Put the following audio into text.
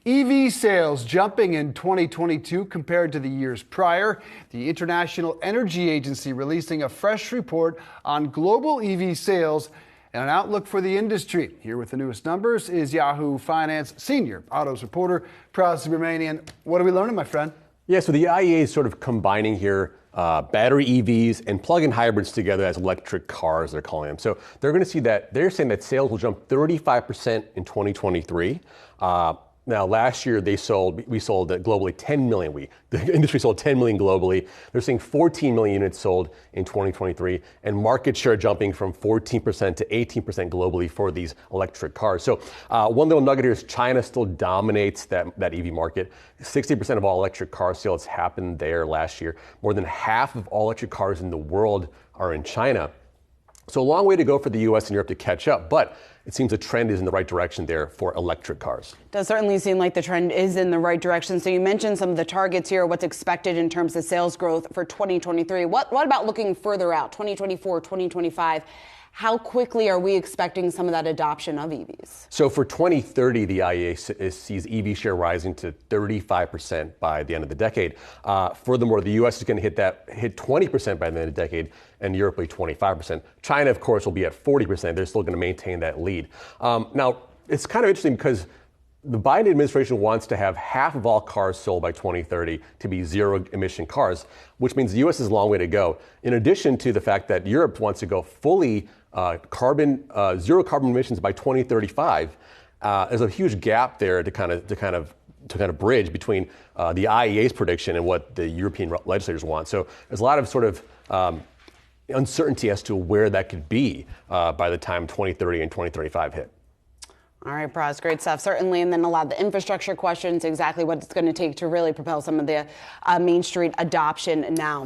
EV sales jumping in 2022 compared to the years prior. The International Energy Agency releasing a fresh report on global EV sales and an outlook for the industry. Here with the newest numbers is Yahoo Finance senior autos reporter Pras Subramanian. What are we learning, my friend? Yeah, so the IEA is sort of combining here battery EVs and plug-in hybrids together as electric cars, they're calling them. So they're going to see that they're saying that sales will jump 35% in 2023. Now, last year we sold globally 10 million. The industry sold 10 million globally. They're seeing 14 million units sold in 2023, and market share jumping from 14% to 18% globally for these electric cars. So one little nugget here is China still dominates that EV market. 60% of all electric car sales happened there last year. More than half of all electric cars in the world are in China. So a long way to go for the US and Europe to catch up, but it seems the trend is in the right direction there for electric cars. Does certainly seem like the trend is in the right direction. So you mentioned some of the targets here, what's expected in terms of sales growth for 2023. What about looking further out, 2024, 2025? How quickly are we expecting some of that adoption of EVs? So for 2030, the IEA sees EV share rising to 35% by the end of the decade. Furthermore, the US is going to hit 20% by the end of the decade, and Europe will be 25%. China, of course, will be at 40%. They're still going to maintain that lead. Now, it's kind of interesting because the Biden administration wants to have half of all cars sold by 2030 to be zero emission cars, which means the US is a long way to go. In addition to the fact that Europe wants to go fully zero carbon emissions by 2035, there's a huge gap there to kind of bridge between the IEA's prediction and what the European legislators want. So there's a lot of sort of uncertainty as to where that could be by the time 2030 and 2035 hit. All right, Pras, great stuff, certainly. And then a lot of the infrastructure questions, exactly what it's going to take to really propel some of the Main Street adoption now.